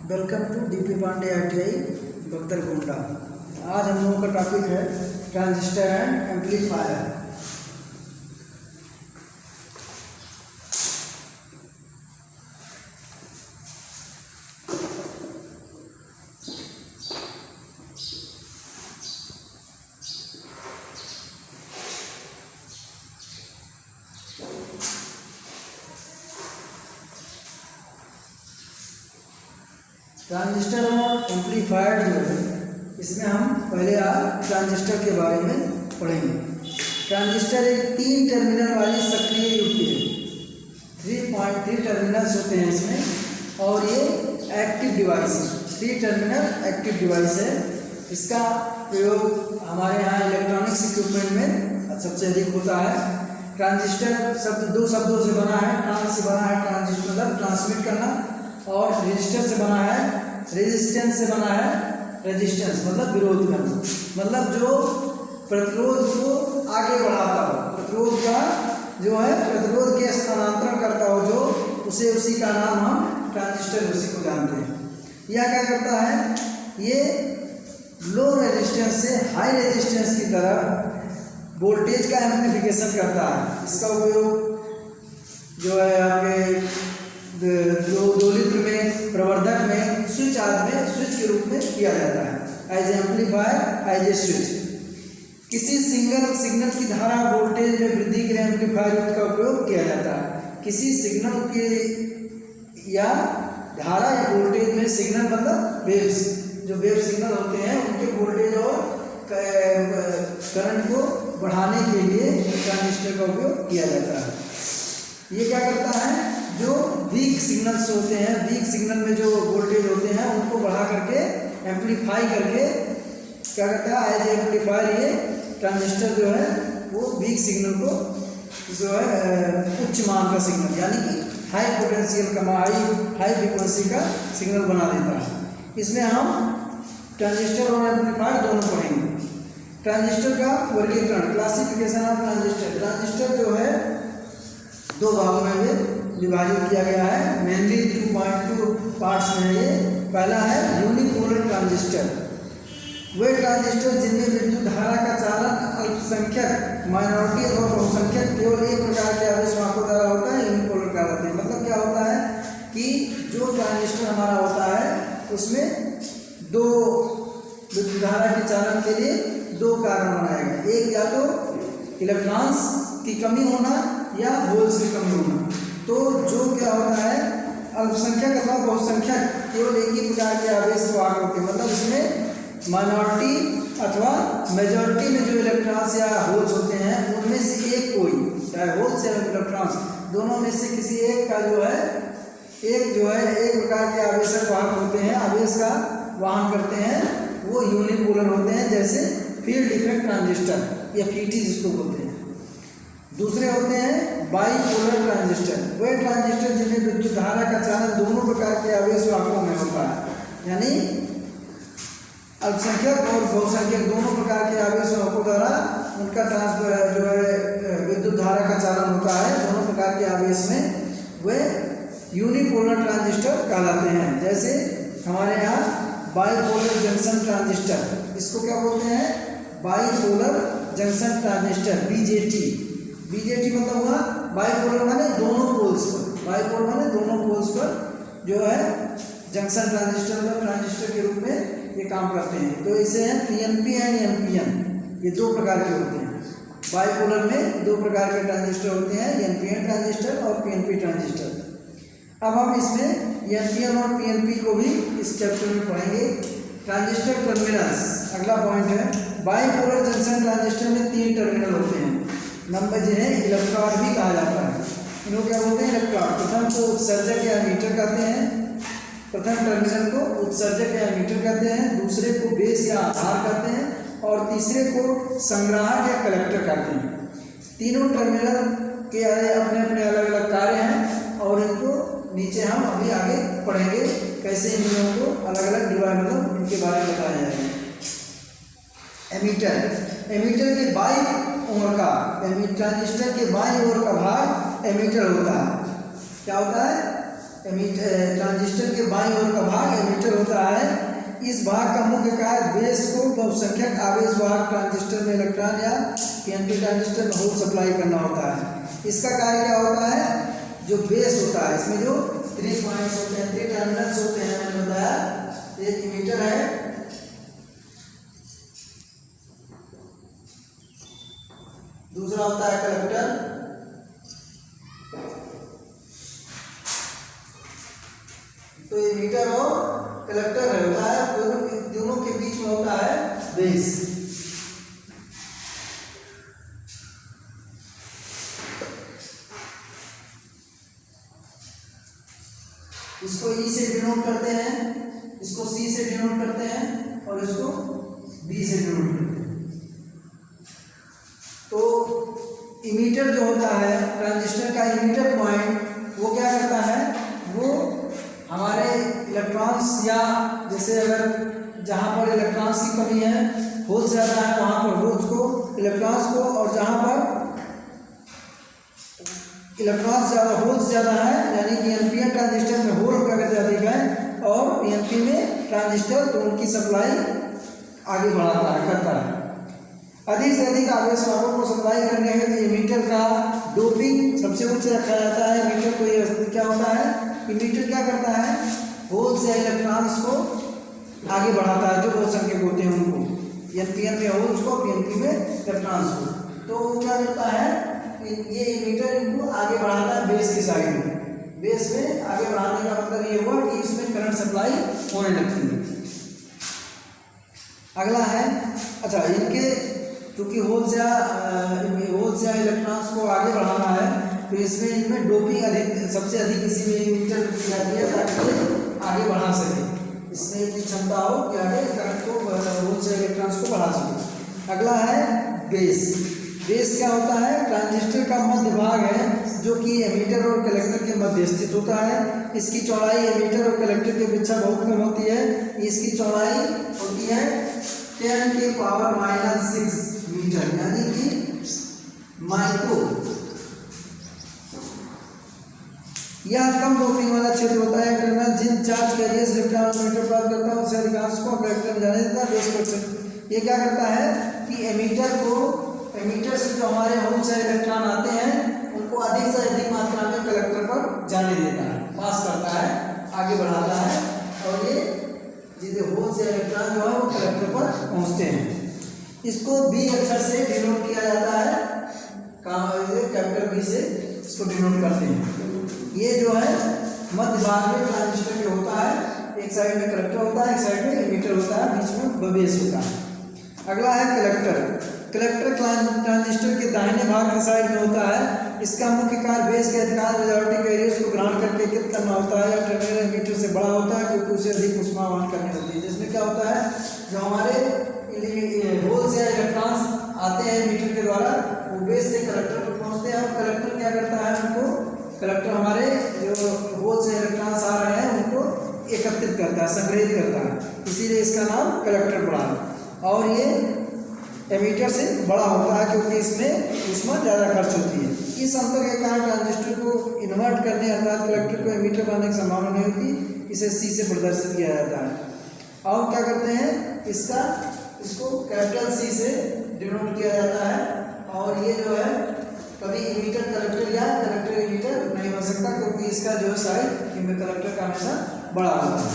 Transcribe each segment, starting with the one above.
Welcome to DP Pandey ITI Bakhtargonda. आज हम लोगों का टॉपिक है ट्रांजिस्टर एंड एम्पलीफायर। ट्रांजिस्टर और एम्पलीफायर जो है, इसमें हम पहले आज ट्रांजिस्टर के बारे में पढ़ेंगे। ट्रांजिस्टर एक 3 टर्मिनल वाली सक्रिय युक्ति है। 3.3 टर्मिनल्स होते हैं इसमें, और ये एक्टिव डिवाइस है। 3 टर्मिनल एक्टिव डिवाइस है। इसका प्रयोग हमारे यहाँ इलेक्ट्रॉनिक्स इक्विपमेंट में सबसे अधिक होता है। ट्रांजिस्टर शब्द 2 शब्दों से बना है। ट्रांस से बना है, ट्रांजिस्टर मतलब ट्रांसमिट करना, और रजिस्टर से बना है, रेजिस्टेंस से बना है, रेजिस्टेंस मतलब विरोध करना, मतलब जो प्रतिरोध को आगे बढ़ाता हो, प्रतिरोध का जो है प्रतिरोध के स्थानांतरण करता हो, जो उसी का नाम हम ट्रांजिस्टर उसी को जानते हैं। यह क्या करता है, ये लो रेजिस्टेंस से हाई रेजिस्टेंस की तरफ वोल्टेज का एम्प्लीफिकेशन करता है। इसका उपयोग जो है आपके दोलित्र में, प्रवर्धक में, स्विच आदि में स्विच के रूप में किया जाता है। As amplifier, as a switch. किसी सिंगल सिग्नल की धारा वोल्टेज में वृद्धि के लिए एम्पलीफायर का उपयोग किया जाता है। किसी सिग्नल के या धारा या वोल्टेज में, सिग्नल मतलब वेव्स, जो वेव सिग्नल होते हैं उनके वोल्टेज और करंट को बढ़ाने के लिए ट्रांजिस्टर का उपयोग किया जाता है। ये क्या करता है, जो वीक सिग्नल्स होते हैं, वीक सिग्नल में जो वोल्टेज होते हैं उनको बढ़ा करके एम्पलीफाई करके क्या करता है, एज एम्पलीफायर ये ट्रांजिस्टर जो है वो वीक सिग्नल को जो है उच्च मान का सिग्नल, यानी कि हाई पोटेंशियल का, हाई फ्रिक्वेंसी का सिग्नल बना देता है। इसमें हम ट्रांजिस्टर और एम्पलीफायर दोनों पढ़ेंगे। ट्रांजिस्टर का वर्गीकरण, क्लासिफिकेशन ऑफ ट्रांजिस्टर। ट्रांजिस्टर जो है 2 भागों में विभाजित किया गया है। मेनली 2.2 पार्ट्स में ये। पहला है यूनिपोलर ट्रांजिस्टर। वे ट्रांजिस्टर जिनमें विद्युत धारा का चालन अल्पसंख्यक, माइनॉरिटी अथवा बहुसंख्यक केवल एक प्रकार के आवेश वाहकों द्वारा होता है, यूनिपोलर कहलाते हैं। मतलब क्या होता है कि जो ट्रांजिस्टर हमारा होता है उसमें 2 विद्युत धारा के चालन के लिए 2 कारण बनाए गए। एक या तो इलेक्ट्रॉन्स की कमी होना या होल्स की कमी होना। तो जो क्या होता है, अल्पसंख्यक अथवा बहुसंख्यक केवल एक ही प्रकार के आवेश वाहक होते हैं। मतलब इसमें माइनॉरिटी अथवा मेजॉरिटी में जो इलेक्ट्रॉन्स या होल्स होते हैं उनमें से एक कोई, चाहे होल्स या इलेक्ट्रॉन्स, दोनों में से किसी एक का जो है एक प्रकार के आवेशक वाहक होते हैं, आवेश का वहन करते हैं, वो यूनिपोलर होते हैं। जैसे फील्ड इफेक्ट ट्रांजिस्टर या फीटी जिसको बोलते हैं। दूसरे होते हैं बाईपोलर ट्रांजिस्टर। वे ट्रांजिस्टर जिनमें विद्युत धारा का चालन दोनों प्रकार के आवेश वाहकों में होता है, यानी अल्पसंख्यक और बहुसंख्यक दोनों प्रकार के आवेश वाहकों द्वारा उनका जो है विद्युत धारा का चालन होता है, दोनों प्रकार के आवेश में, वे यूनिपोलर ट्रांजिस्टर कहलाते हैं। जैसे हमारे यहाँ बाईपोलर जंक्शन ट्रांजिस्टर, इसको क्या बोलते हैं, बाईपोलर जंक्शन ट्रांजिस्टर, बीजेटी मतलब हुआ बाईपोलर माने दोनों पोल्स पर, बाईपोलर माने दोनों पोल्स पर जो है जंक्शन ट्रांजिस्टर मतलब ट्रांजिस्टर के रूप में ये काम करते हैं। तो इसे हैं PNP एंड NPN, ये 2 प्रकार के होते हैं। बाईपोलर में 2 प्रकार के ट्रांजिस्टर होते हैं, NPN ट्रांजिस्टर और PNP ट्रांजिस्टर। अब हम इसमें NPN और PNP को भी इस चैप्टर में पढ़ेंगे। ट्रांजिस्टर टर्मिनल्स अगला पॉइंट है। बाईपोलर जंक्शन ट्रांजिस्टर में 3 टर्मिनल होते हैं। नंबर जिन्हें इलेक्ट्रॉड भी कहा जाता है, इनको क्या बोलते हैं, इलेक्ट्रॉड। प्रथम को उत्सर्जक या एमीटर कहते हैं, प्रथम टर्मिनल को उत्सर्जक या एमीटर कहते हैं, दूसरे को बेस या आधार कहते हैं, और तीसरे को संग्राहक या कलेक्टर कहते हैं। तीनों टर्मिनल के अपने अपने अलग अलग कार्य हैं, और इनको नीचे हम अभी आगे पढ़ेंगे कैसे इन दोनों को अलग अलग डिवाइड, मतलब इनके बारे में बताया जाएगा। एमीटर के बाई ओर का, ट्रांजिस्टर के बाईं ओर का भाग एमीटर होता है। क्या होता है, ट्रांजिस्टर के बाईं ओर का भाग एमीटर होता है। इस भाग का मुख्य कार्य बेस को बहुसंख्यक आवेश वाहक ट्रांजिस्टर में इलेक्ट्रॉन या पीएनपी ट्रांजिस्टर में होल सप्लाई करना होता है। इसका कार्य क्या होता है, जो बेस होता है इसमें जो 3 पॉइंट्स होते हैं, 3 टर्मिनल्स होते हैं, मैंने बताया, एक इमीटर है, दूसरा होता है कलेक्टर, तो इमीटर और कलेक्टर होता है, दोनों के बीच में होता है बेस। इसको ई से डिनोट करते हैं, इसको सी से डिनोट करते हैं और इसको बी से डिनोट करते हैं। तो इमीटर जो होता है ट्रांजिस्टर का इमीटर पॉइंट, वो क्या करता है, वो हमारे इलेक्ट्रॉन्स या जैसे अगर जहाँ पर इलेक्ट्रॉन्स की कमी है, होल्स ज़्यादा है, वहाँ पर होल्स को, इलेक्ट्रॉन्स को, और जहाँ पर इलेक्ट्रॉन्स ज़्यादा, होल्स ज़्यादा है, यानी कि एनपीएन ट्रांजिस्टर में होल का अगर अधिक है और पीएनपी में ट्रांजिस्टर, तो उनकी सप्लाई आगे बढ़ाता है, करता है। अधिक से अधिक आवेश वाहकों को सप्लाई करने के लिए इमीटर का डोपिंग सबसे उच्च रखा जाता है। इमीटर को ये क्या होता है, इमीटर क्या करता है, होल्स या इलेक्ट्रॉन्स को आगे बढ़ाता है, जो बहुसंख्यक होते हैं उनको, एनपीएन में होल्स को, पीएनपी में इलेक्ट्रॉन्स को। तो वो क्या करता है, ये इमीटर इनको आगे बढ़ाता है बेस की साइड में। बेस में आगे बढ़ाने का मतलब ये हुआ कि इसमें करंट सप्लाई होने लगती है। अगला है, अच्छा, इनके क्योंकि होल्स या इलेक्ट्रॉन्स को आगे बढ़ाना है, तो इसमें इनमें डोपिंग अधिक, सबसे अधिक इसी में इमीटर की जाती है, ताकि आगे बढ़ा सके, इसमें इतनी क्षमता हो कि आगे करंट को, होल्स या इलेक्ट्रॉन्स को बढ़ा सके। अगला है बेस। बेस क्या होता है, ट्रांजिस्टर का मध्य भाग है, जो कि एमीटर और कलेक्टर के मध्य स्थित होता है। इसकी चौड़ाई एमीटर और कलेक्टर की अपेक्षा बहुत कम होती है। इसकी चौड़ाई होती है 10 के पावर -6 मीटर, यानी कि माइक्रो। यह कम डोपिंग वाला क्षेत्र होता है। टर्मिनल जिन चार्ज कैरियर्स इलेक्ट्रॉन मीटर प्राप्त करता है, उससे अधिकांश को कलेक्टर में जाने देता है। बेस पर ये क्या करता है कि एमीटर से जो हमारे होल्स या इलेक्ट्रॉन आते हैं, उनको अधिक से अधिक मात्रा में कलेक्टर पर जाने देता है, पास करता है, आगे बढ़ाता है, और ये जितने होल्स या इलेक्ट्रॉन जो है वो कलेक्टर पर पहुंचते हैं। इसको बी अक्षर से डिनोट किया जाता है, कैपिटल बी से इसको डिनोट करते हैं। ये जो है मध्य भाग में ट्रांजिस्टर में होता है, एक साइड में कलेक्टर होता है, एक साइड में एमीटर होता है, बीच में बेस होता है। अगला है कलेक्टर। कलेक्टर ट्रांजिस्टर के दाहिने भाग की साइड में होता है। इसका मुख्य कार्य बेस के अधिकांश मेजॉरिटी कैरियर्स को ग्रहण करके एकत्रित करना होता है। या टर्मिनल एमीटर से बड़ा होता है, क्योंकि उसे अधिक ऊष्मा वहन करनी होती है। जिसमें क्या होता है, जो हमारे होल्स या इलेक्ट्रॉन्स आते हैं मीटर के द्वारा, वो बेस से कलेक्टर पर पहुंचते हैं, और कलेक्टर क्या करता है, उनको, कलेक्टर हमारे जो होल्स या इलेक्ट्रॉन्स आ रहे हैं उनको एकत्रित करता है, संग्रहित करता है, इसीलिए इसका नाम कलेक्टर पड़ा है। और ये एमीटर से बड़ा होता है, क्योंकि इसमें ऊष्मा ज़्यादा खर्च होती है। इस अंतर के कारण ट्रांजिस्टर को इन्वर्ट करने, अर्थात कलेक्टर को एमीटर बनाने की संभावना नहीं होती। इसे सी से प्रदर्शित किया जाता है। और क्या करते हैं, इसको कैपिटल सी से डिनोट किया जाता है। और ये जो है कभी इमीटर कलेक्टर या कलेक्टर इमीटर नहीं बन सकता, क्योंकि इसका जो साइड इनमें कलेक्टर का हमेशा बड़ा होता है।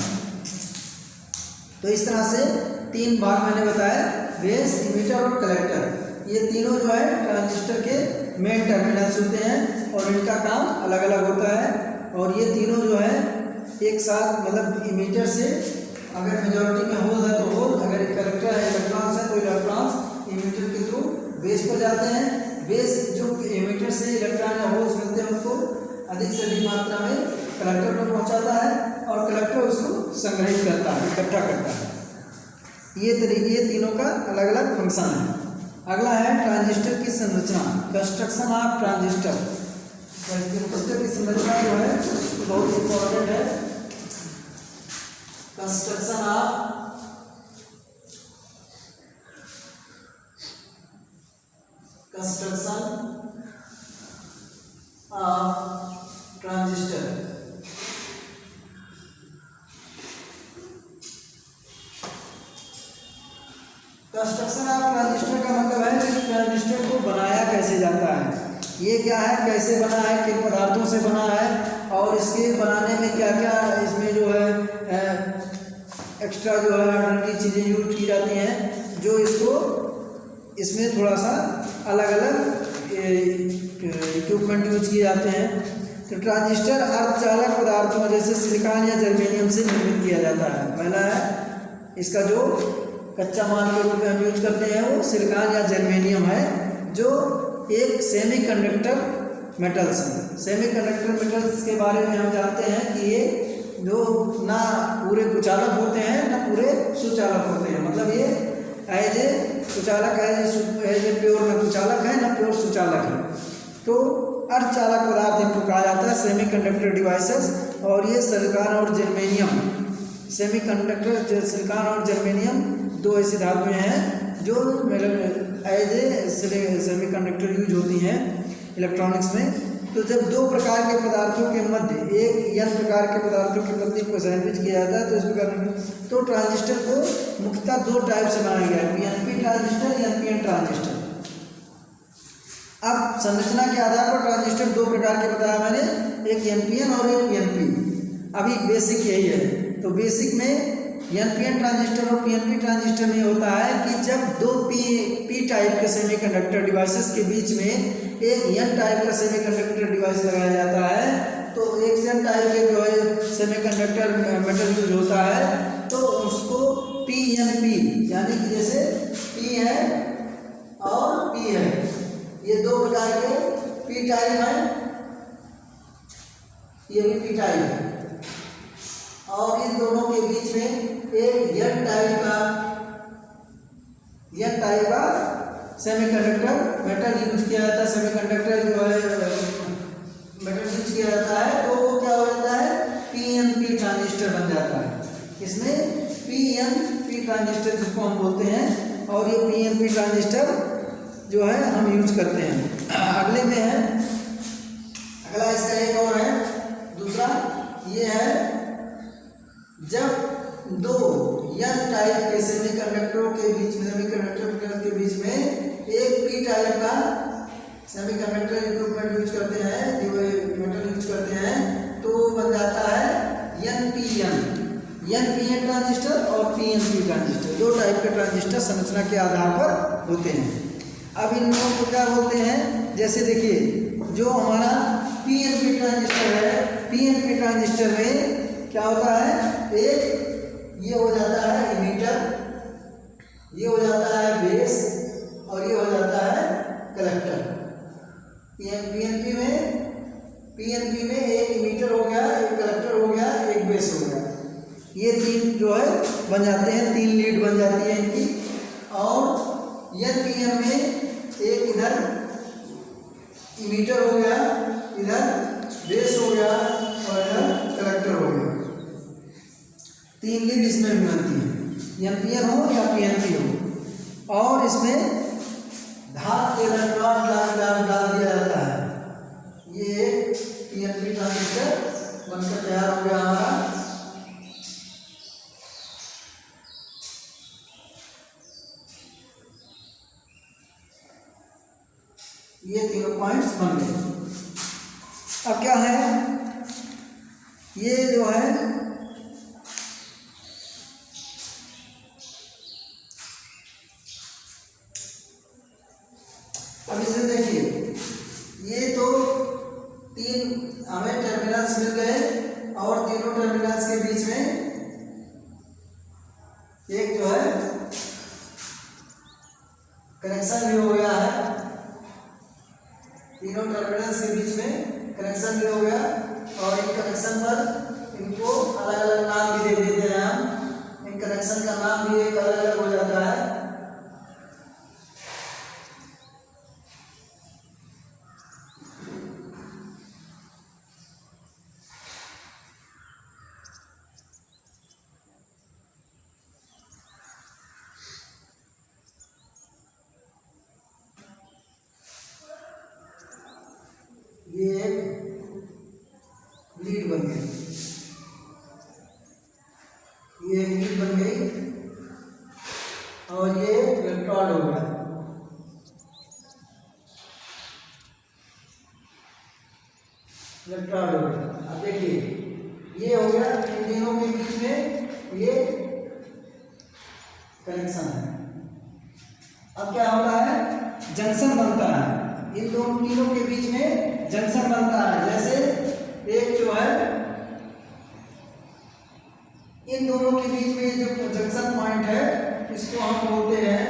तो इस तरह से 3 भाग मैंने बताया, बेस, इमीटर और कलेक्टर। ये तीनों जो है ट्रांजिस्टर के मेन टर्मिनल्स होते हैं, और इनका काम अलग अलग होता है। और ये तीनों जो है एक साथ, मतलब इमीटर से अगर मेजॉरिटी में होल है तो होल, अगर कलेक्टर है, इलेक्ट्रॉन्स है तो इलेक्ट्रॉन्स इमीटर के थ्रू बेस पर जाते हैं। बेस जो एमीटर से इलेक्ट्रॉन या होल्स मिलते हैं, उनको अधिक से अधिक मात्रा में कलेक्टर पर पहुंचाता है, और कलेक्टर उसको संग्रहित करता है, इकट्ठा करता है। ये तीनों का अलग अलग फंक्शन है। अगला है ट्रांजिस्टर की संरचना, कंस्ट्रक्शन ऑफ ट्रांजिस्टर। ट्रांजिस्टर की संरचना जो है बहुत इंपॉर्टेंट है। Construction of transistor. Construction of transistor का मतलब है कि ट्रांजिस्टर को बनाया कैसे जाता है, ये क्या है, कैसे बना है, किन पदार्थों से बना है, और इसके बनाने में क्या क्या इसमें जो है एक्स्ट्रा जो है ऑर्डिनरी चीज़ें यूज की जाती हैं, जो इसको इसमें थोड़ा सा अलग अलग इक्विपमेंट यूज किए जाते हैं। तो ट्रांजिस्टर अर्धचालक पदार्थों जैसे सिलिकॉन या जर्मेनियम से निर्मित किया जाता है। पहला है इसका जो कच्चा माल के रूप में हम यूज करते हैं वो सिलिकॉन या जर्मेनियम है, जो एक सेमीकंडक्टर मेटल्स है। सेमीकंडक्टर मेटल्स के बारे में हम जानते हैं कि ये जो ना पूरे कुचालक होते हैं ना पूरे सुचालक होते हैं, मतलब ये एज ए कुचालक एज ए प्योर न कुचालक है ना प्योर सुचालक है। तो अर्धचालक पदार्थ इनको कहा जाता है सेमीकंडक्टर डिवाइसेस, और ये सिलिकॉन और जर्मेनियम, सेमीकंडक्टर सिलिकॉन और जर्मेनियम दो ऐसी धातुएं हैं जो एज ए सेमीकंडक्टर यूज होती हैं इलेक्ट्रॉनिक्स में। तो जब दो प्रकार के पदार्थों के मध्य एक n प्रकार के पदार्थों के मध्य को सैंडविच किया जाता है तो इस प्रकार तो ट्रांजिस्टर को मुख्यतः दो टाइप से बनाया गया है, पीएनपी ट्रांजिस्टर, एनपीएन ट्रांजिस्टर। अब संरचना के आधार पर ट्रांजिस्टर दो प्रकार के बताया मैंने, एक एनपीएन और एक पीएनपी। अभी बेसिक यही है। तो बेसिक में एनपीएन ट्रांजिस्टर और पीएनपी ट्रांजिस्टर में होता है कि जब दो पी टाइप के सेमीकंडक्टर डिवाइसेस के बीच में एक एन टाइप का सेमीकंडक्टर डिवाइस लगाया जाता है, तो एक एन टाइप के जो है सेमीकंडक्टर मेटल यूज होता है, तो उसको पीएनपी यानी कि जैसे पी है और पी है, ये दो प्रकार के पी टाइप है, ये भी पी टाइप है, और इन दोनों के बीच में एक एन टाइप का सेमीकंडक्टर मेटल यूज किया जाता है, सेमीकंडक्टर जो है मेटल यूज किया जाता है, तो वो क्या हो जाता है, पीएनपी ट्रांजिस्टर बन जाता है। इसमें पीएनपी ट्रांजिस्टर जिसको हम बोलते हैं, और ये पीएनपी ट्रांजिस्टर जो है हम यूज करते हैं। अगले में है, अगला इसका एक और है दूसरा, ये है जब दो एन टाइप के सेमीकंडक्टरों के बीच में, सेमीकंडक्टर के बीच में एक पी टाइप का सेमीकंडक्टर इक्विपमेंट यूज करते हैं, जो मेटल यूज करते हैं, तो बन जाता है एनपीएन ट्रांजिस्टर और पीएनपी ट्रांजिस्टर। दो टाइप के ट्रांजिस्टर संरचना के आधार पर होते हैं। अब इन लोगों को क्या बोलते हैं, जैसे देखिए जो हमारा पीएनपी ट्रांजिस्टर है, पीएनपी ट्रांजिस्टर में क्या होता है, एक ये हो जाता है इमीटर, ये हो जाता है बेस, और ये हो जाता है कलेक्टर। पीएनपी में एक इमीटर हो गया, एक कलेक्टर हो गया, एक बेस हो गया, ये तीन जो है बन जाते हैं, तीन लीड बन जाती है इनकी। और एनपीएन में एक इधर इमीटर हो गया, इधर बेस हो गया, और इधर कलेक्टर हो गया, तीन लीड इसमें भी बनती है, एनपीएन हो या पीएनपी हो। और इसमें धातु के इलेक्ट्रॉन डाल दिया जाता है। ये पीएनपी ट्रांजिस्टर बनकर तैयार हो गया हमारा। ये तीनों पॉइंट्स बन गए। अब क्या है, ये जो है अब इसे देखिए, ये तो तीन हमें टर्मिनल्स मिल गए, और तीनों टर्मिनल्स के बीच में एक जो है कनेक्शन भी हो गया है, तीनों टर्मिनल्स के बीच में कनेक्शन भी हो गया, और इन कनेक्शन पर इनको अलग अलग नाम भी दे देते हैं हम, इन कनेक्शन का नाम भी एक अलग अलग हो जाता है। ये एक लीड बन गई, ये एक लीड बन गई, और ये इलेक्ट्रोड हो गया। अब देखिए ये हो गया, इन तीनों के बीच में ये कनेक्शन है। अब क्या होता है, जंक्शन बनता है, इन दोनों तीनों के बीच में जंक्शन बनता है। जैसे एक जो है, इन दोनों के बीच में जो जंक्शन पॉइंट है इसको हम बोलते हैं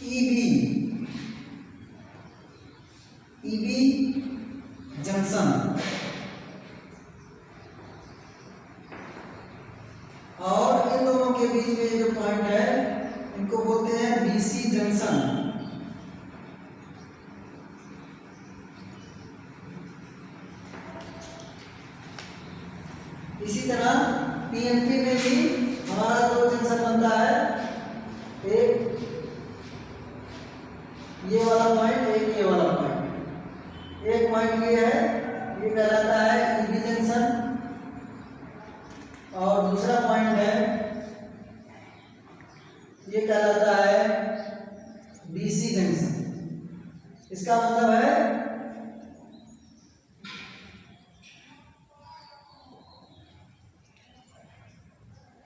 ईबी जंक्शन, और इन दोनों के बीच में जो पॉइंट है इनको बोलते हैं बीसी जंक्शन। इसी तरह पीएनपी में भी हमारा दो जंक्शन बनता है, एक ये वाला पॉइंट, एक ये वाला पॉइंट। एक पॉइंट ये है, ये कहलाता है ईबी जंक्शन, और दूसरा पॉइंट है ये कहलाता है बीसी जंक्शन। इसका मतलब है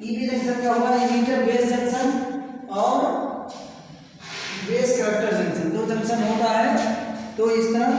ईबी जंक्शन क्या होगा, इमीटर बेस जंक्शन और बेस कलेक्टर जंक्शन, दो जंक्शन होता है। तो इस तरह